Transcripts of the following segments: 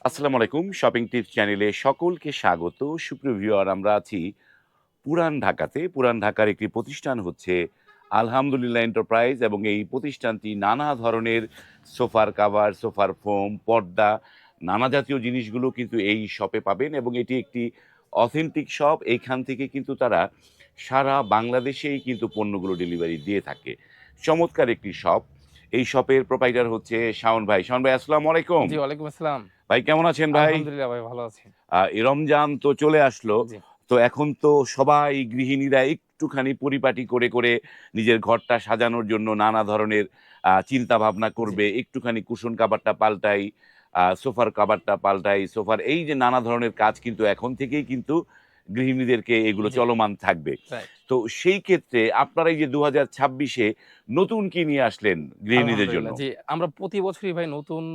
আসসালামু আলাইকুম। Shopping tips চ্যানেলে সকলকে স্বাগত। সুপ্রিয় ভিউয়ার, আমরা আছি পুরান ঢাকাতে। পুরান ঢাকার একটি প্রতিষ্ঠান হচ্ছে আলহামদুলিল্লাহ এন্টারপ্রাইজ, এবং এই প্রতিষ্ঠানটি নানা ধরনের সোফার কাভার, সোফার ফোম, পর্দা, নানা জাতীয় জিনিসগুলো কিন্তু এই শপে পাবেন, এবং এটি একটি অথেন্টিক শপ। এইখান থেকে কিন্তু তারা সারা বাংলাদেশেই কিন্তু পণ্যগুলো ডেলিভারি দিয়ে থাকে। চমৎকার একটি শপ। এই শপের প্রোপাইটার হচ্ছে শাওন ভাই। শাওন ভাই, আসসালামু আলাইকুম। জি, ওয়ালাইকুম আসসালাম। ভাই কেমন আছেন ভাই? আলহামদুলিল্লাহ ভাই ভালো আছি। এই রমজান তো চলে আসলো। জি, তো এখন তো সবাই গৃহিণীরা একটুখানি পরিপাটি করে নিজের ঘরটা সাজানোর জন্য নানা ধরনের চিন্তা ভাবনা জি, করবে। একটুখানি কুশন কাভারটা পাল্টাই, সোফার কাভারটা পাল্টাই, সোফার এই যে নানা ধরনের কাজ কিন্তু এখন থেকেই কিন্তু গৃহিণীদেরকে এগুলো জি, চলমান থাকবে। রাইট। তো সেই ক্ষেত্রে আপনারা এই যে ২০২৬ এ নতুন কি নিয়ে আসলেন গৃহিণীদের জন্য? আলহামদুলিল্লাহ। জি, আমরা প্রতি বছরই ভাই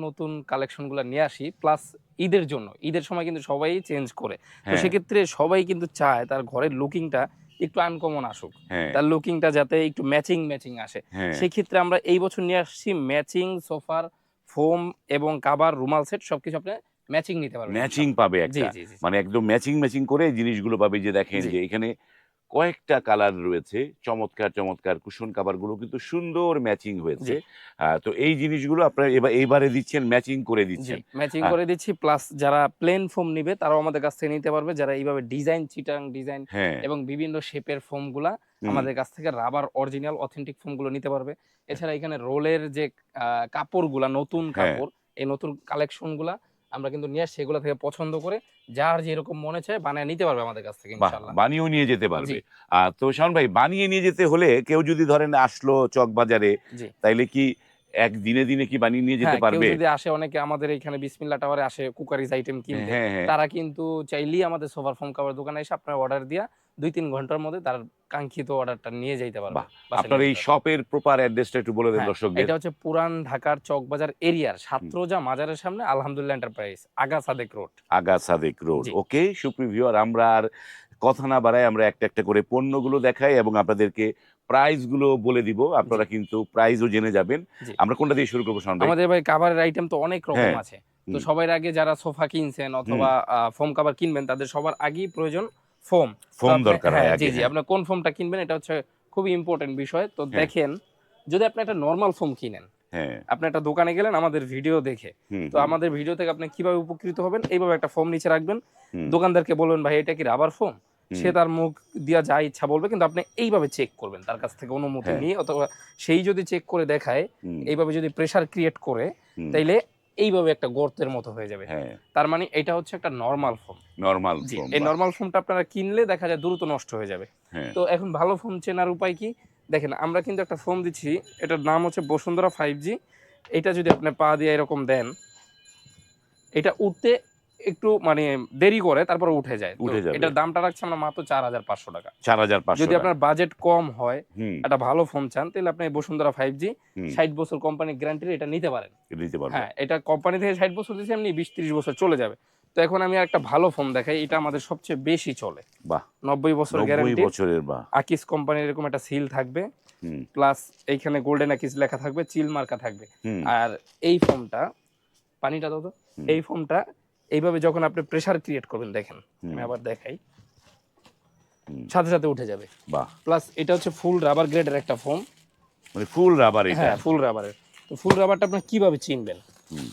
নতুন কালেকশন গুলা নিয়ে আসি। প্লাস ঈদের জন্য। ঈদের সময় কিন্তু সবাই চেঞ্জ করে। তো হ্যাঁ, সেক্ষেত্রে সবাই কিন্তু চায় তার ঘরের লুকিংটা একটু আনকমন আসুক। হ্যাঁ, তার লুকিংটা যাতে একটু ম্যাচিং আসে। হ্যাঁ। সেক্ষেত্রে আমরা এই বছর নিয়ে আসছি ম্যাচিং সোফার, ফোম এবং কাভার, রুমাল সেট সবকিছু আপনি ম্যাচিং নিতে পারবেন ম্যাচিং ইনশাআল্লাহ। পাবে জি, একটা। জি, জি, জি। মানে একদম ম্যাচিং করে জিনিসগুলো পাবে। যে দেখেন জি, যে এখানে কয়েকটা কালার রয়েছে। চমৎকার কুশন কাভার গুলো কিন্তু সুন্দর ম্যাচিং জি। হয়েছে। তো এই জিনিসগুলো আপনারা এইবারে দিচ্ছেন, ম্যাচিং করে জি, দিচ্ছেন। ম্যাচিং আ করে দিচ্ছি। প্লাস যারা প্লেন ফোম নিবে তারাও আমাদের কাছ থেকে নিতে পারবে। যারা এইভাবে ডিজাইন, চিটাং ডিজাইন হ্যাঁ, এবং বিভিন্ন শেপের ফোমগুলা হুম, আমাদের কাছ থেকে রাবার অরিজিনাল অথেন্টিক ফোমগুলো নিতে পারবে। এছাড়া এখানে রোলের যে কাপড়গুলা, নতুন হ্যাঁ। কাপড়, এই নতুন কালেকশনগুলা আমরা কিন্তু নিয়ে আসছি। এগুলা থেকে পছন্দ করে যার যেরকম মনে চায় বানায় নিতে পারবে আমাদের কাছ থেকে বাহ! ইনশাআল্লাহ। বানিয়েও নিয়ে যেতে জি, পারবে। তো শাওন ভাই, বানিয়ে নিয়ে যেতে হলে কেউ যদি ধরেন আসলো চকবাজারে, জি। তাইলে কি দিনে কি বানিয়ে নিয়ে যেতে হ্যাঁ, কেউ পারবে? যদি আসে, অনেকে আমাদের এখানে বিসমিল্লাহ টাওয়ারে আসে কুকারিজ আইটেম কিনতে। হ্যাঁ, হ্যাঁ। তারা কিন্তু চাইলেই আমাদের সোফার ফোম কাভার দোকানে এসে আপনার অর্ডার দিয়া ২-৩ ঘন্টার মধ্যে তার কাঙ্ক্ষিত অর্ডারটা নিয়ে যাইতে পারবে। বাহ! বাসায় আপনার নিয়ে এই যেতে পারবে। শপের প্রপার অ্যাড্রেসটা একটু বলে দেন হ্যাঁ, দর্শকদের। এটা হচ্ছে পুরান ঢাকার চকবাজার এরিয়ার হুম। সাতরোজা মাজারের সামনে আলহামদুলিল্লাহ এন্টারপ্রাইজ, আগা সাদেক রোড। আগা সাদেক রোড। জি, ওকে, সুপ্রিয় ভিউয়ার, আমরা আর কথা না বাড়াই, আমরা একটা করে পণ্যগুলো দেখাই এবং আপনাদেরকে প্রাইস গুলো বলে দিব। জি, আপনারা কিন্তু প্রাইসও জেনে যাবেন। জি। আমরা কোনটা দিয়ে শুরু করব শাওন ভাই? আমাদের ভাই কাভারের আইটেম তো অনেক রকম হ্যাঁ। আছে। তো হুম, সবার আগে যারা সোফা কিনছেন হুম। অথবা ফোম কাভার কিনবেন তাদের সবার আগেই প্রয়োজন ফোম। তো ফোম আপনি দরকার হয় হ্যাঁ, জি, আগে, জি। হ্যাঁ। আপনার কোন ফোমটা কিনবেন এটা হচ্ছে খুবই ইম্পোর্টেন্ট বিষয়। তো হ্যাঁ, দেখেন, যদি আপনি একটা নরমাল ফোম কিনেন, হ্যাঁ। আপনি একটা দোকানে গেলেন আমাদের ভিডিও দেখে। হুম, তো হুম, আমাদের ভিডিও থেকে আপনি কিভাবে উপকৃত হবেন? এইভাবে একটা ফোম নিচে রাখবেন। হুম, দোকানদারকে বলবেন, "ভাই এটা কি রাবার ফোম?" হুম। সে তার মুখ দিয়া যা ইচ্ছা বলবে। কিন্তু আপনি এইভাবে চেক করবেন তার কাছ থেকে অনুমতি হ্যাঁ, নিয়ে, অথবা সেই যদি চেক করে দেখায়, হুম, এইভাবে যদি প্রেশার ক্রিয়েট করে, হুম। তাইলে এইভাবে একটা গর্তের মতো হয়ে যাবে। হ্যাঁ, তার মানে এটা হচ্ছে একটা নরমাল ফোম। নরমাল জি, ফোম, এই বাহ! নরমাল ফোমটা আপনারা কিনলে দেখা যায় দ্রুত নষ্ট হয়ে যাবে। হ্যাঁ, তো এখন ভালো ফোম চেনার উপায় কি? দেখেন, আমরা কিন্তু একটা ফোম দিচ্ছি, এটার নাম হচ্ছে বসুন্ধরা 5G। এটা যদি আপনি পা দিয়ে এরকম দেন, এটা উঠতে একটু মানে দেরি করে, তারপরে উঠে যায়। তো উঠে যাবে। এটার দামটা রাখছি আমরা মাত্র ৳৪,৫০০। যদি ৳৪,৫০০। আপনার বাজেট কম হয়, হুম, একটা ভালো ফোন চান, তাহলে আপনি বসুন্ধরা 5G হুম। ৬০ বছর কোম্পানি গ্যারান্টির এটা নিতে পারেন। নিতে পারবেন। হ্যাঁ, এটা কোম্পানি থেকে ৬০ বছর দিছে, এমনি ২০-৩০ বছর চলে যাবে। তো এখন আমি একটা ভালো ফোন দেখাই, এটা আমাদের সবচেয়ে বেশি চলে। বাহ! ৯০ বছর ৯০ গ্যারান্টির বছরের, বাহ! আকিস কোম্পানির এরকম একটা সিল থাকবে। হুম, প্লাস এইখানে গোল্ডেন আকিস লেখা থাকবে, চিল মার্কা থাকবে। হুম, আর এই ফোমটা, পানিটা দাও তো। হুম, এই ফোমটা এইভাবে যখন আপনি প্রেশার ক্রিয়েট করবেন, দেখেন, আমি হুম, আবার দেখাই, হুম। সাথে উঠে যাবে। বাহ! প্লাস এটা হচ্ছে ফুল রাবার গ্রেডের একটা ফোম। মানে ফুল রাবার এটা। হ্যাঁ, ফুল রাবারের। তো ফুল রাবারটা আপনারা কিভাবে চিনবেন? হুম,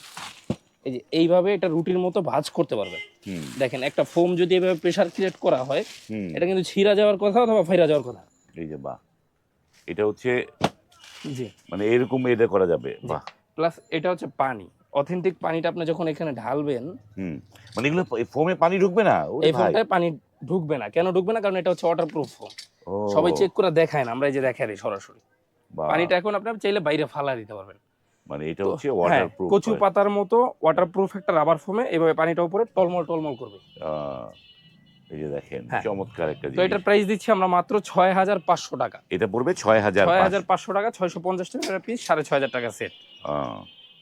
এই যে এইভাবে এটা রুটির মতো ভাঁজ করতে পারবেন। হুম, দেখেন, একটা ফোম যদি এভাবে প্রেশার ক্রিয়েট করা হয়, হুম। এটা কিন্তু ছিঁড়া যাওয়ার কথা অথবা ফাইরা যাওয়ার কথা। এই যে বাহ! এটা হচ্ছে জি, মানে এরকম এটা করা যাবে। জি। বাহ! প্লাস এটা হচ্ছে পানি। অথেন্টিক পানিটা আপনি যখন এখানে ঢালবেন, হুম। মানে এগুলো ফোমে পানি ঢুকবে না? ওরে এই ভাই! ফোমটায় পানি ঢুকবে না। কেন ঢুকবে না? কারণ এটা হচ্ছে ওয়াটারপ্রুফ ফোম। সবাই ও! চেক করে দেখায় না। আমরা এই যে দেখাই দেই সরাসরি। বাহ! পানিটা এখন আপনারা চাইলে বাইরে ফালা দিতে পারবেন। মানে এটা তো হচ্ছে হ্যাঁ, ওয়াটারপ্রুফ কচু হয়। পাতার মতো ওয়াটারপ্রুফ একটা রাবার ফোমে এভাবে পানিটা উপরে টলমল করবে। আ এই যে দেখেন, হ্যাঁ। চমৎকার একটা তো জিনিস। এটার প্রাইস দিচ্ছি আমরা মাত্র ৳৬,৫০০। এটা পড়বে ৬,৫০০। ৳৬,৫০০, ৳৬৫০ পিস, ৳৬,৫০০ সেট। আ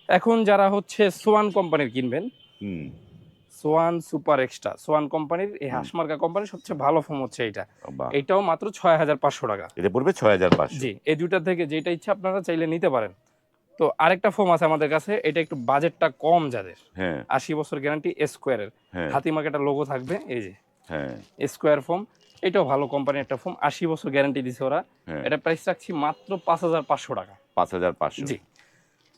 এখন যারা হচ্ছে সোয়ান কোম্পানির কিনবেন, হুম, সোয়ান সুপার এক্সট্রা, সোয়ান কোম্পানির এই হুম। হাঁসমার্কা কোম্পানির সবচেয়ে ভালো ফোম হচ্ছে এইটা। বাহ! এইটাও মাত্র ৳৬,৫০০। এটা পড়বে ৬,৫০০। জি, এই ২ টা থেকে যেটা ইচ্ছা আপনারা চাইলে নিতে পারেন। তো আরেকটা ফোম আছে আমাদের কাছে, এটা একটু বাজেটটা কম যাদের, হ্যাঁ 80 বছর গ্যারান্টি, স্কোয়ারের হ্যাঁ হাতিমাকে একটা লোগো থাকবে, এই যে হ্যাঁ স্কোয়ার ফোম। এটাও ভালো কোম্পানির একটা ফোম, 80 বছর গ্যারান্টি দিছে ওরা। হ্যাঁ। এটা প্রাইস রাখছি মাত্র 5,500 টাকা। 5,500। জি,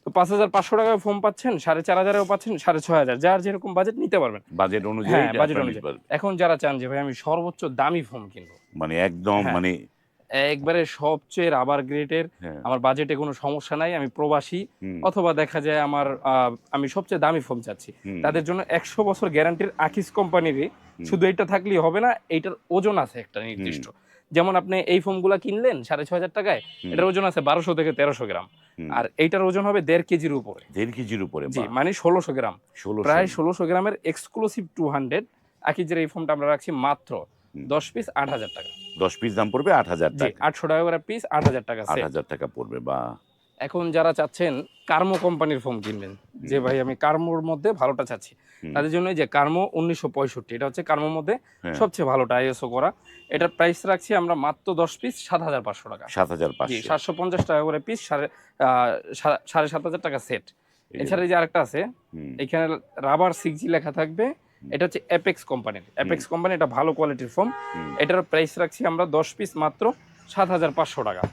তো 5,500 টাকায় ফোম পাচ্ছেন, 4,500-এও পাচ্ছেন, 6,500, যার যেরকম বাজেট নিতে পারবেন। বাজেট অনুযায়ী হ্যাঁ, এটা বাজেট আপনারা নিতে অনুযায়ী। পারবেন। এখন যারা চান যে ভাই আমি সর্বোচ্চ দামি ফোম কিনবো, মানে একদম হ্যাঁ, মানে একবারে সবচেয়ে রাবার গ্রেডের, হ্যাঁ আমার বাজেটে কোনো সমস্যা নাই, আমি প্রবাসী, হুম অথবা দেখা যায় আমার আমি সবচেয়ে দামি ফোন চাচ্ছি, হুম তাদের জন্য 100 বছর গ্যারান্টির আকিস কোম্পানিরই হুম শুধু এটা থাকলেই হবে না, এইটার ওজন আছে একটা হুম নির্দিষ্ট। যেমন আপনি এই ফোমগুলা কিনলেন 6,500 টাকায়, হুম এটার ওজন আছে 1200 থেকে 1300 গ্রাম, হুম। আর এইটার ওজন হবে 1.5 কেজির উপরে। 1.5 কেজির উপরে? জি, বাহ, মানে 1600 গ্রাম, 1600। প্রায় 1600 গ্রামের এক্সক্লুসিভ 200 আকিজের এই ফোনটা আমরা রাখছি মাত্র হুম। 10 পিস 8,000 টাকা। 10 পিস দাম পড়বে 8,000 জি, টাকা। 800 টাকা করে পিস, 8,000 টাকা সেট। 8,000 টাকা পড়বে। বা এখন যারা চাচ্ছেন কার্মো কোম্পানির ফোন কিনবেন, যে ভাই আমি কার্মোর মধ্যে ভালোটা চাচ্ছি, হুম, তাদের জন্য এই যে কার্মো 1965, এটা হচ্ছে কার্মোর মধ্যে হ্যাঁ সবচেয়ে ভালোটা, আইএসও করা। এটার প্রাইস রাখছি আমরা মাত্র 10 পিস 7,500 টাকা। জি, 7,500। 750 টাকা করে পিস, 7,500 টাকা সেট। এই যে এছাড়া এই যে আরেকটা আছে, হুম এখানে রাবার 6G লেখা থাকবে, এটা হচ্ছে অ্যাপেক্স কোম্পানির। অ্যাপেক্স কোম্পানি, এটা ভালো কোয়ালিটির ফোম। হুম এটার প্রাইস রাখছি আমরা 10 পিস মাত্র 7,500 টাকা।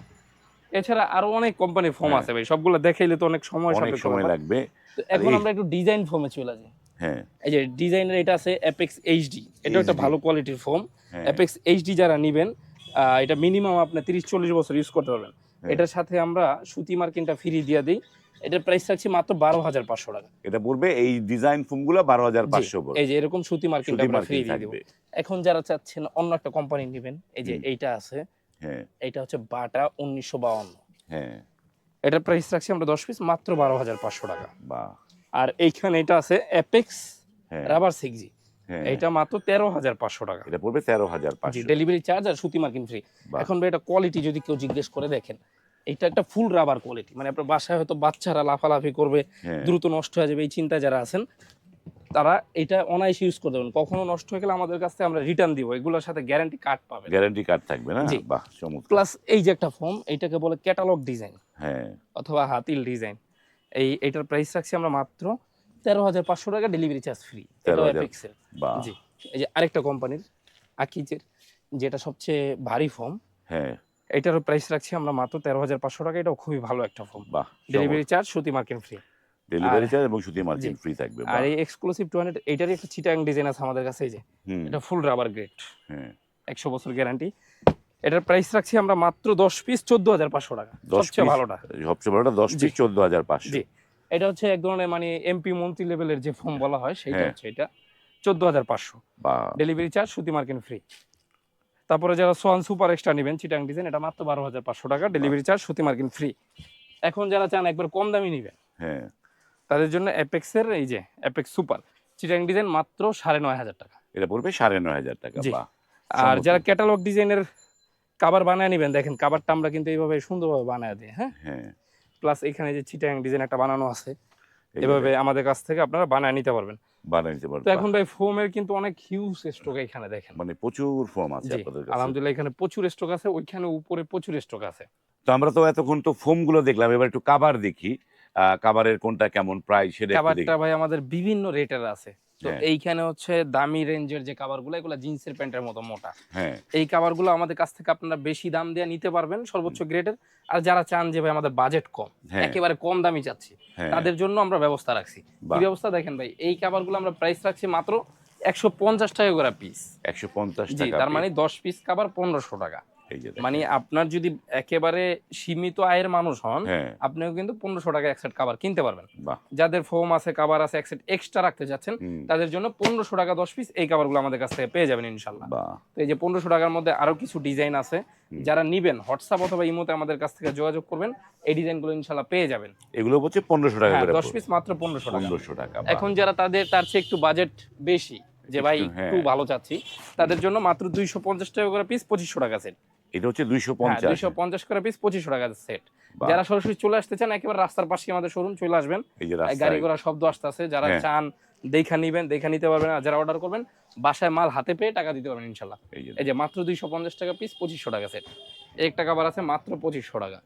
এছাড়া আরো অনেক কোম্পানির ফোম হ্যাঁ, আছে ভাই, সবগুলো দেখাইলে তো অনেক সময় অনেক সাপেক্ষ সময় ব্যাপার। লাগবে। তো আর এখন এই আমরা একটু ডিজাইন ফোমে চলে যাই। হ্যাঁ এই যে ডিজাইনের এটা আছে অ্যাপেক্স এইচডি, এটা একটা HD, ভালো কোয়ালিটির ফোম। হ্যাঁ অ্যাপেক্স এইচডি যারা নিবেন, এটা মিনিমাম আপনি 30-40 বছর ইউজ করতে পারবেন। হ্যাঁ। এটার সাথে আমরা সুতি মার্কিনটা ফ্রি দিয়ে দিই। এটার প্রাইস রাখছি মাত্র 12,500 টাকা। এটা পড়বে, এই ডিজাইন ফোমগুলো জি, 12,500 পড়বে। এই যে এরকম সুতি মার্কিনটা সুতি আমরা ফ্রি মার্কিন দিয়ে দিব। থাকবে। এখন যারা চাচ্ছেন অন্য একটা কোম্পানি নিবেন, এই যে হুম, এইটা আছে, হ্যাঁ এইটা হচ্ছে বাটা 1952। হ্যাঁ। এটার প্রাইস রাখছি আমরা 10 পিস মাত্র 12,500 টাকা। বাহ, আর এইখানে এটা আছে অ্যাপেক্স হ্যাঁ রাবার 6G, হ্যাঁ। এইটা মাত্র 13,500 টাকা। এটা পড়বে জি, 13,500। ডেলিভারি চার্জ আর সুতি মার্কিন ফ্রি। বাহ, এখন ভাই এটা কোয়ালিটি যদি কেউ জিজ্ঞেস করে, দেখেন এটা একটা ফুল রাবার কোয়ালিটি, মানে আপনার বাসায় হয়তো বাচ্চারা লাফালাফি করবে, হ্যাঁ দ্রুত নষ্ট হয়ে যাবে, এই চিন্তা যারা আছেন তারা এটা অনায়াসে ইউজ করতে পারবেন। কখনো নষ্ট হয়ে গেলে আমাদের কাছ থেকে আমরা রিটার্ন দিব, এগুলোর সাথে গ্যারান্টি কার্ড পাবেন। গ্যারান্টি কার্ড থাকবে না? জি। বাহ, চমৎকার। প্লাস এই যে একটা ফোম, এটাকে বলে ক্যাটালগ ডিজাইন হ্যাঁ অথবা হাতিল ডিজাইন, এইটার প্রাইস রাখছি আমরা মাত্র 13,500 টাকা, ডেলিভারি চার্জ ফ্রি। এটাও 13,000। অ্যাপেক্সের। বাহ, জি, এই যে আরেকটা কোম্পানির আকিজের, যেটা সবচেয়ে ভারী ফোম, হ্যাঁ এটারও প্রাইস রাখছি আমরা মাত্র 13,500 টাকা। এটাও খুবই ভালো একটা ফোম, বাহ, ডেলিভারি চার্জ সুতি মার্কিন ফ্রি। ডেলিভারি আর- চার্জ এবং সুতি জি, মার্কিন ফ্রি থাকবে। আর বাহ, এই এক্সক্লুসিভ 200, এটারই একটা চিটাং ডিজাইন আছে আমাদের কাছে, এই যে হুম এটা ফুল রাবার গ্রেড, হ্যাঁ। 100 বছর গ্যারান্টি। এটার প্রাইস রাখছি আমরা মাত্র 10 পিস 14,500 টাকা, 10 সবচেয়ে পিস, ভালোটা। সবচেয়ে বড়টা 10 জি পিস 14,500। জি, এটা হচ্ছে এক ধরনের মানে এমপি মন্ত্রী লেভেলের যে ফোম বলা হয়, সেটা হ্যাঁ। হচ্ছে এটা 14,500, বা ডেলিভারি চার্জ সুতি মার্কিন ফ্রি। তারপরে যারা সোয়ান সুপার এক্সট্রা নেবেন চিটাং ডিজাইন, এটা মাত্র 12,500 টাকা, ডেলিভারি চার্জ সুতি মার্কিন ফ্রি। এখন যারা চান একবার কম দামি নেবেন, হ্যাঁ তাদের জন্য অ্যাপেক্সের এই যে অ্যাপেক্স সুপার চিটাং ডিজাইন মাত্র 9,500 টাকা। এটা পড়বে 9,500 টাকা। জি। বাহ, আর যারা চমৎকার। ক্যাটালগ ডিজাইনের কাভার বানায় নেবেন, দেখেন কাভারটা আমরা কিন্তু এইভাবে সুন্দরভাবে বানায় দিই, হ্যাঁ। হ্যাঁ প্লাস এখানে যে চিটাং ডিজাইন একটা বানানো আছে, এই যে এভাবে আমাদের কাছ থেকে আপনারা বানায় নিতে পারবেন। বানিয়ে নিতে পারবে। তো এখন ভাই ফোমের কিন্তু অনেক হিউজ স্টক এখানে দেখেন। মানে প্রচুর ফর্ম আছে জি, আপনাদের কাছে। আলহামদুলিল্লাহ এখানে প্রচুর স্টক আছে, ওইখানে উপরে প্রচুর স্টক আছে। তো আমরা তো এতক্ষণ তো ফোম গুলো দেখলাম, এবার একটু কাভার দেখি। কাভারের কোনটা কেমন প্রাইস সেটা একটু দেখি। কাভারটা ভাই আমাদের বিভিন্ন রেটের আছে। তো হ্যাঁ। এইখানে হচ্ছে দামি রেঞ্জের যে কাভারগুলো, এগুলো জিন্সের প্যান্টের মতো মোটা, হ্যাঁ এই কাভারগুলো আমাদের কাছ থেকে আপনারা বেশি দাম দিয়ে নিতে পারবেন, সর্বোচ্চ গ্রেডের। আর যারা চান যে ভাই আমাদের বাজেট কম, হ্যাঁ। একেবারে কম দামি চাচ্ছি, হ্যাঁ তাদের জন্য আমরা ব্যবস্থা রাখছি। বাহ। কি ব্যবস্থা দেখেন ভাই, এই কাভারগুলো আমরা প্রাইস রাখছি মাত্র 150 টাকা করে পিস। 150 জি, টাকা। তার মানে 10 পিস কাভার 1500 টাকা। এই যে দেখেন। মানে আপনার যদি একেবারে সীমিত আয়ের মানুষ হন, হ্যাঁ আপনিও কিন্তু 1500 টাকা এক সেট কাভার কিনতে পারবেন। বাহ। যাদের ফোম আছে, কাভার আছে, এক সেট এক্সট্রা রাখতে যাচ্ছেন, হুম, তাদের জন্য 1500 টাকা 10 পিস এই কাভারগুলো আমাদের কাছ থেকে পেয়ে যাবেন ইনশাল্লাহ। বাহ। তো এই যে 1500 টাকার মধ্যে আরো কিছু ডিজাইন আছে, হুম। যারা নিবেন হোয়াটসঅ্যাপ অথবা ইমোতে আমাদের কাছ থেকে যোগাযোগ করবেন, এই ডিজাইনগুলো ইনশাল্লাহ পেয়ে যাবেন। এগুলো হচ্ছে 1500 টাকা হ্যাঁ, করে 10 পিস মাত্র 1500 টাকা। 1500 টাকা। বাহ। এখন যারা তার চেয়ে একটু বাজেট বেশি, যে ভাই হ্যাঁ। একটু ভালো চাচ্ছি, তাদের জন্য মাত্র 250 টাকা করে পিস 2500 টাকা সেট। এটা হচ্ছে হ্যাঁ, 250। 250 করে পিস 2500 টাকা সেট। বাহ। যারা সরাসরি চলে আসতে চান, একেবারে রাস্তার পাশে আমাদের শোরুম, চলে আসবেন। এই যে গাড়ি রাস্তায়। ঘোড়া শব্দ আসতেছে, যারা হ্যাঁ। চান দেখা নিবেন, দেখা নিতে পারবেন। আর যারা অর্ডার করবেন, বাসায় মাল হাতে পেয়ে টাকা দিতে পারবেন ইনশাল্লাহ। এই যে এই যে মাত্র 250 টাকা পিস 2500 টাকা সেট। একটা কাভার আছে মাত্র 2500 টাকা।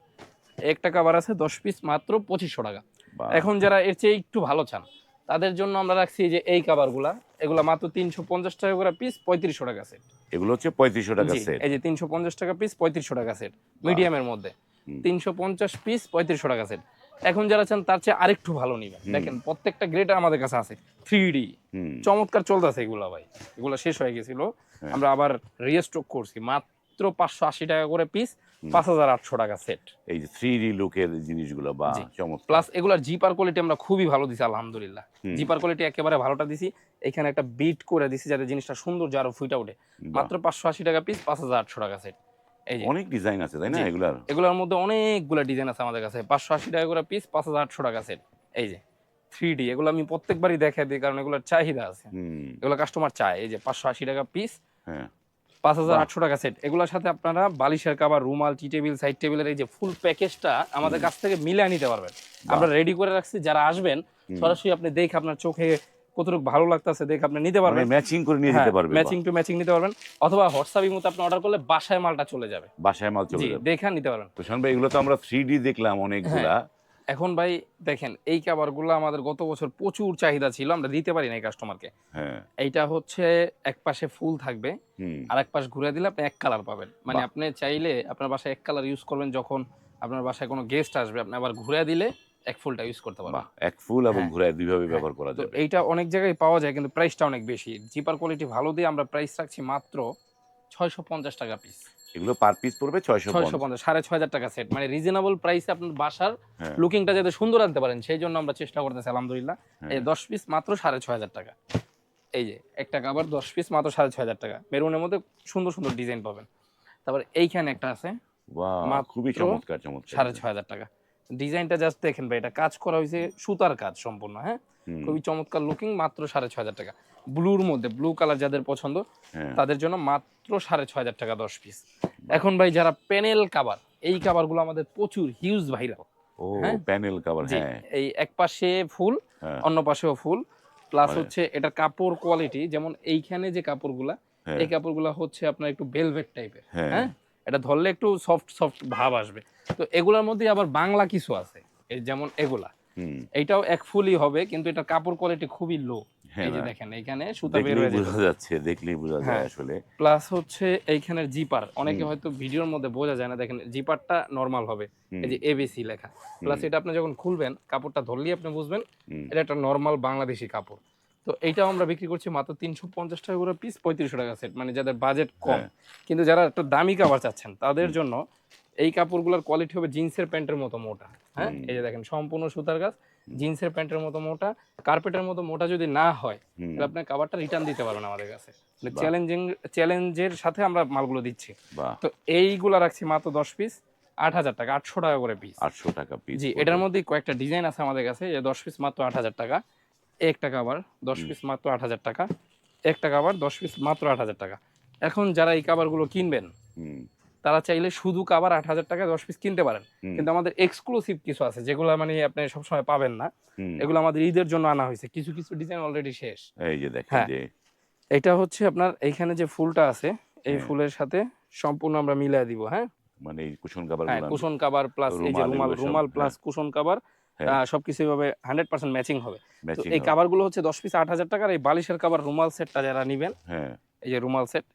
একটা কাভার আছে 10 পিস মাত্র 2500 টাকা। বাহ, এখন যারা এর চেয়ে একটু ভালো চান তাদের জন্য আমরা রাখছি যে এই কাভারগুলা, এগুলা মাত্র 350 টাকা করে পিস, 3500 টাকা সেট। এগুলো হচ্ছে 3500 টাকা জি, সেট। এই যে 350 টাকা পিস, 3500 টাকা সেট, বাহ। মিডিয়ামের মধ্যে। হুম। 350 পিস 3500 টাকা সেট। এখন যারা চান তার চেয়ে আরেকটু ভালো নিবেন, হুম। দেখেন প্রত্যেকটা গ্রেড আমাদের কাছে আছে 3D, হুম। চমৎকার চলতেছে এগুলা ভাই। এগুলা শেষ হয়ে গেছিল, হ্যাঁ। আমরা আবার রিস্টক করছি মাত্র 580 টাকা করে পিস, হুম। 5800 টাকা সেট। এই যে 3D লুকের জিনিসগুলো, বা জি। চমৎকার। প্লাস এগুলার জিপার কোয়ালিটি আমরা খুবই ভালো দিছি আলহামদুলিল্লাহ। হুম। জিপার কোয়ালিটি একেবারে ভালোটা দিছি। এখানে একটা বিট করে দিছি যাতে জিনিসটা সুন্দর আরো ফুইটা ওঠে। বাহ। মাত্র 580 টাকা পিস, 5800 টাকা সেট। এই যে অনেক ডিজাইন আছে তাই না জি, এগুলার? এগুলোর মধ্যে অনেকগুলো ডিজাইন আছে আমাদের কাছে। 580 টাকা করে পিস, 5800 টাকা সেট। এই যে 3D, এগুলো আমি প্রত্যেকবারই দেখাই দিই কারণ এগুলোর চাহিদা আছে। হুম। এগুলো কাস্টমার চায়। এই যে 580 টাকা পিস, হ্যাঁ। 5800 টাকা সেট। এগুলোর সাথে আপনারা বালিশের কভার, রুমাল, টি টেবিল, সাইড টেবিলের এই যে ফুল প্যাকেজটা আমাদের কাছ থেকে মিলিয়ে নিতে পারবেন। আমরা রেডি করে রাখছি, যারা আসবেন হুম। সরাসরি আপনি দেখে আপনার চোখে কতটুকু ভালো লাগতেছে দেখে আপনি নিতে মানে পারবেন। ম্যাচিং করে নিয়ে হ্যাঁ, যেতে পারবে। ম্যাচিং টু ম্যাচিং নিতে পারবেন, অথবা হোয়াটসঅ্যাপ ইমোতে আপনি অর্ডার করলে বাসায় মালটা চলে যাবে। বাসায় মাল চলে জি, যাবে। দেখে নিতে পারবেন। তো শান ভাই, এগুলো তো আমরা 3D দেখলাম অনেকগুলা। এখন ভাই দেখেন এই কাভারগুলো আমাদের গত বছর প্রচুর চাহিদা ছিল, আমরা দিতে পারি না এই কাস্টমারকে। হ্যাঁ। এইটা হচ্ছে এক পাশে ফুল থাকবে, হুম। আর এক পাশ ঘুরে দিলে আপনি এক কালার পাবেন। মানে বাহ। আপনি চাইলে আপনার বাসায় এক কালার ইউজ করবেন, যখন আপনার বাসায় কোনো গেস্ট আসবে আপনি আবার ঘুরে দিলে এক ফুলটা ইউজ করতে পারবেন। বাহ, এক ফুল এবং হ্যাঁ, ঘুরায় দুইভাবে হ্যাঁ। ব্যবহার করা তো যাবে। এইটা অনেক জায়গায় পাওয়া যায় কিন্তু প্রাইসটা অনেক বেশি। জিপার কোয়ালিটি ভালো দিয়ে আমরা প্রাইস রাখছি মাত্র 650 টাকা পিস। এগুলো পার পিস পড়বে 650। 650, 6500 টাকা সেট। মানে রিজনেবল প্রাইসে আপনার বাসার হ্যাঁ। লুকিংটা যাতে সুন্দর আনতে পারেন সেই জন্য আমরা চেষ্টা করতেছি আলহামদুলিল্লাহ। হ্যাঁ। এই 10 পিস মাত্র 6500 টাকা। এই যে একটা কাভার 10 পিস মাত্র 6500 টাকা। মেরুনের মধ্যে সুন্দর সুন্দর ডিজাইন পাবেন। তারপর এইখানে একটা আছে বাহ, খুবই মাত্র চমৎকার চমৎকার। 6500 টাকা। ডিজাইনটা জাস্ট দেখেন ভাই, এটা কাজ করা হয়েছে সুতার কাজ সম্পূর্ণ, হ্যাঁ? হুম। খুবই চমৎকার লুকিং, মাত্র 6500 টাকা। ব্লুর মধ্যে, ব্লু কালার যাদের পছন্দ হ্যাঁ। তাদের জন্য মাত্র 6500 টাকা 10 পিস। এখন ভাই যারা প্যানেল কাভার, এই কাভারগুলো আমাদের প্রচুর হিউজ ভাইরাল। ও, হ্যাঁ? Panel cover. জি, হ্যাঁ। এই এক পাশে ফুল, হ্যাঁ। অন্য পাশেও ফুল। প্লাস মানে- হচ্ছে এটার কাপড় কোয়ালিটি, যেমন এইখানে যে কাপড়গুলা, হ্যাঁ। এই কাপড়গুলা হচ্ছে আপনার একটু ভেলভেট টাইপের। হ্যাঁ। হ্যাঁ, এটা ধরলে একটু সফট সফট ভাব আসবে। তো এগুলার মধ্যে আবার বাংলা কিছু আছে, এই যেমন এগুলা, হুম। এইটাও এক ফুলই হবে কিন্তু এটা কাপড় কোয়ালিটি খুবই লো। হ্যাঁ এই যে না, দেখেন এইখানে সুতা বের দেখলেই হয়ে বোঝা যাচ্ছে। যাচ্ছে, দেখলেই বোঝা যায় হ্যাঁ। আসলে। প্লাস হচ্ছে এইখানের জিপার অনেকে হুম। হয়তো ভিডিওর মধ্যে বোঝা যায় না, দেখেন জিপারটা নরমাল হবে, হুম। এই যে এবিসি লেখা। প্লাস এটা আপনি যখন খুলবেন কাপড়টা ধরলেই আপনি বুঝবেন হুম। এটা একটা নরমাল বাংলাদেশি কাপড়। তো এইটাও আমরা বিক্রি করছি মাত্র 350 টাকা করে পিস, 3500 টাকা সেট। মানে যাদের বাজেট কম হ্যাঁ। কিন্তু যারা একটা দামি কাভার চাচ্ছেন তাদের জন্য এই কাপড়গুলোর কোয়ালিটি হবে জিন্সের প্যান্টের মতো মোটা। হ্যাঁ, এই যে দেখেন সম্পূর্ণ সুতার কাজ, জিন্সের প্যান্টের মতো মোটা, কার্পেটের মতো মোটা যদি না হয় হুম। তাহলে আপনি কাভারটা রিটার্ন দিতে পারবেন আমাদের কাছে। বাহ। চ্যালেঞ্জের সাথে আমরা মালগুলো দিচ্ছি। বাহ, তো এইগুলা রাখছি মাত্র 10 পিস 8000 টাকা, 800 টাকা করে পিস। 800 টাকা পিস। জি, এটার মধ্যে কয়েকটা ডিজাইন আছে আমাদের কাছে। এই 10 পিস মাত্র 8000 টাকা। একটা কাভার 10 পিস মাত্র 8000 টাকা। একটা কাভার 10 পিস মাত্র 8000 টাকা। এখন যারা এই কাভারগুলো কিনবেন হুম। তারা চাইলে শুধু কাভার 8000 টাকায় 10 পিস কিনতে পারেন। হুম। কিন্তু আমাদের এক্সক্লুসিভ কিছু আছে যেগুলো মানে আপনি সবসময় পাবেন না। হুম। এগুলো আমাদের ঈদের জন্য আনা হয়েছে। কিছু কিছু ডিজাইন অলরেডি শেষ। এই যে দেখেন হ্যাঁ। যে। এটা হচ্ছে আপনার এইখানে যে ফুলটা আছে এই হ্যাঁ। ফুলের সাথে সম্পূর্ণ আমরা মিলিয়ে দিব। হ্যাঁ, মানে এই কুশন কভার হ্যাঁ, গুলো, কুশন কাভার প্লাস এই যে রুমাল, রুমাল, এগুলো সব। রুমাল প্লাস হ্যাঁ। কুশন কাভার হ্যাঁ। সবকিছু এভাবে 100% ম্যাচিং হবে। তো ম্যাচিং এই হবে। কাভারগুলো হচ্ছে 10 পিস 8000 টাকার। এই বালিশের কাভার রুমাল সেটটা যারা নিবেন, হ্যাঁ। এই যে রুমাল সেট,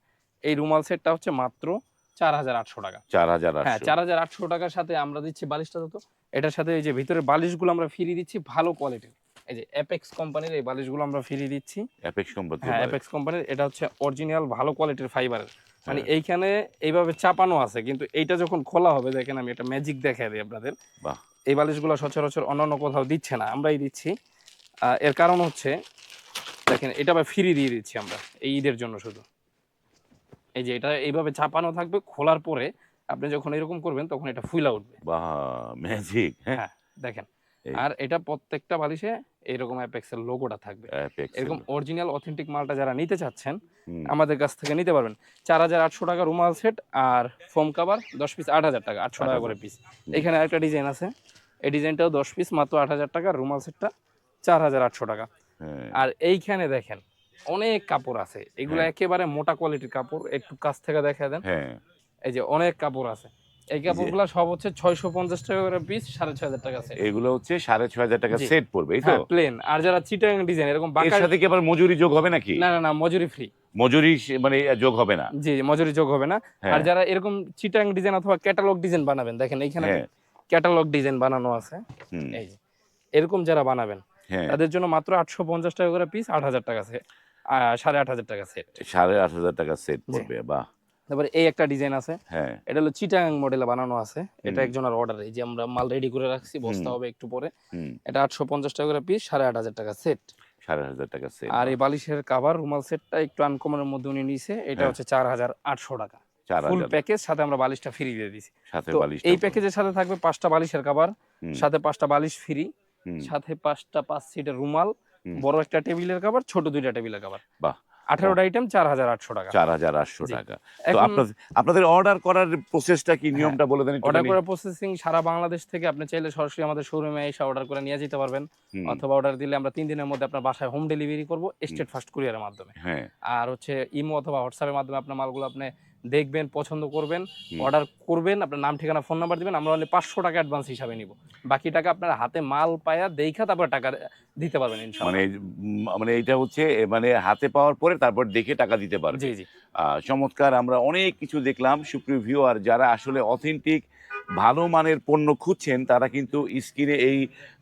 এই রুমাল সেটটা হচ্ছে মাত্র 4800 টাকা। হ্যাঁ, 4800। 4800 টাকার সাথে আমরা দিচ্ছি বালিশটা তো, এটার সাথে এই যে ভিতরে বালিশগুলো আমরা ফ্রি দিচ্ছি ভালো কোয়ালিটির। এই যে অ্যাপেক্স কোম্পানির এই বালিশগুলো আমরা ফ্রি দিচ্ছি। Apex company. হ্যাঁ, অ্যাপেক্স কোম্পানির, এটা হচ্ছে অরিজিনাল ভালো কোয়ালিটির ফাইবারের। মানে হ্যাঁ। এইখানে এইভাবে চাপানো আছে কিন্তু এইটা যখন খোলা হবে দেখেন আমি একটা ম্যাজিক দেখাই দিই আপনাদের। বাহ। এই বালিশগুলো সচরাচর অন্যান্য কোথাও দিচ্ছে না, আমরাই দিচ্ছি। এর কারণ হচ্ছে দেখেন এটা আবার ফ্রি দিয়ে দিচ্ছি আমরা এই ঈদের জন্য শুধু। এই যে এটা এইভাবে চাপানো থাকবে, খোলার পরে আপনি যখন এরকম করবেন তখন এটা ফুইলা উঠবে। বাহ, ম্যাজিক। হ্যাঁ। হ্যাঁ, দেখেন। এই আর এটা প্রত্যেকটা বালিশে এরকম অ্যাপেক্সের লোগোটা থাকবে। অ্যাপেক্স। এরকম অরিজিনাল অথেন্টিক মালটা যারা নিতে চাচ্ছেন হুম। আমাদের কাছ থেকে নিতে পারবেন। 4800 টাকা রুমাল সেট আর ফোম কভার 10 পিস 8000 টাকা, 800 টাকা করে পিস। এখানে আরেকটা ডিজাইন আছে, এই ডিজাইনটাও 10 পিস মাত্র 8000 টাকা, রুমাল সেটটা 4800 টাকা। হ্যাঁ। আর এইখানে দেখেন অনেক কাপড় আছে, এগুলো হ্যাঁ। একেবারে মোটা কোয়ালিটির কাপড়। একটু কাছ থেকে দেখা দেন, হ্যাঁ। এই যে অনেক কাপড় আছে। এই কাপড়গুলো সব হচ্ছে 650 টাকা করে পিস, 6500 টাকা সেট। এগুলো হচ্ছে 6500 টাকা জি। সেট পড়বে, এই তো? হ্যাঁ, প্লেন। আর যারা চিটাং ডিজাইন এরকম এর বাঁকা, সাথে কি আবার মজুরি যোগ হবে নাকি? না না না, মজুরি ফ্রি। মজুরি মানে যোগ হবে না? জি, মজুরি যোগ হবে না। আর হ্যাঁ, যারা এরকম চিটাং ডিজাইন অথবা ক্যাটালগ ডিজাইন বানাবেন, দেখেন এইখানে হ্যাঁ, ক্যাটালগ ডিজাইন বানানো আছে। হুম, এই যে এরকম যারা বানাবেন হ্যাঁ, তাদের জন্য মাত্র 850 টাকা করে পিস, 8000 টাকা সেট, 8500 টাকা সেট। 8500 টাকা সেট জি। পড়বে, বাহ! তারপরে এই একটা ডিজাইন আছে, হ্যাঁ, এটা হলো চিটাং মডেলে বানানো আছে। এটা হুম, একজনের অর্ডার, এই যে আমরা মাল রেডি করে রাখছি, বস্তা হুম, হবে একটু পরে। হুম, এটা 850 টাকা করে পিস, 8500 টাকা সেট। 8500 টাকা সেট, আর বাহ! এই বালিশের কাভার রুমাল সেটটা একটু আনকমনের মধ্যে উনি নিছে, এটা হ্যাঁ, হচ্ছে 4800 টাকা। ফুল 4000 প্যাকেজ, সাথে আমরা বালিশটা ফ্রি দিয়ে দিছি। সাথে তো বালিশটা এই পড়বে। প্যাকেজের সাথে থাকবে 5টা বালিশের কাভার, হুম, সাথে 5টা বালিশ ফ্রি, হুম, সাথে 5টা 5 সিটের রুমাল, হুম, বড় একটা টেবিলের কভার, ছোট 2টা টেবিলের কভার। বাহ! 18টা আইটেম, 4800 টাকা। 4800 জি। টাকা। তো এখন আপনাদের অর্ডার করার প্রসেসটা কি, হ্যাঁ, নিয়মটা বলে দেন অর্ডার একটুখানি? করার প্রসেসিং সারা বাংলাদেশ থেকে আপনি চাইলে সরাসরি আমাদের শোরুমে এসে অর্ডার করে নিয়ে যেতে পারবেন। হুম, অথবা অর্ডার দিলে আমরা 3 দিনের মধ্যে আপনার বাসায় হোম ডেলিভারি করব, হুম, স্টেট ফার্স্ট কুরিয়ারের মাধ্যমে। হ্যাঁ, আর হচ্ছে ইমো অথবা হোয়াটসঅ্যাপের মাধ্যমে আপনার মালগুলো আপনি দেখবেন, পছন্দ করবেন, হুম। অর্ডার করবেন, আপনার নাম, ঠিকানা, ফোন নাম্বার দিবেন, আমরা অনলি 500 টাকা অ্যাডভান্স হিসাবে নিব। বাকি টাকা আপনার হাতে মাল পায়া দেইখা তারপর টাকা দিতে পারবেন মানে ইনশাআল্লাহ। মানে এইটা হচ্ছে মানে হাতে পাওয়ার পরে তারপর দেখে টাকা দিতে পারবে। জি, জি। চমৎকার! আমরা অনেক কিছু দেখলাম। সুপ্রিয় ভিউয়ার, যারা আসলে অথেন্টিক ভালো মানের পণ্য খুঁজছেন তারা কিন্তু স্ক্রিনে এই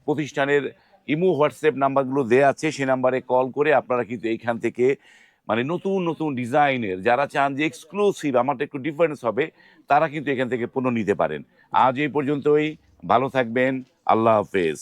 প্রতিষ্ঠানের ইমো, হোয়াটসঅ্যাপ নাম্বারগুলো দেয়া আছে। সে নাম্বারে কল করে আপনারা কিন্তু এইখান থেকে মানে নতুন, নতুন ডিজাইনের, যারা চান যে এক্সক্লুসিভ আমারটা একটু ডিফারেন্স হবে, তারা কিন্তু এখান থেকে পণ্য নিতে পারেন। জি। আজ এই পর্যন্তই। ভালো থাকবেন। আল্লাহ হাফেজ।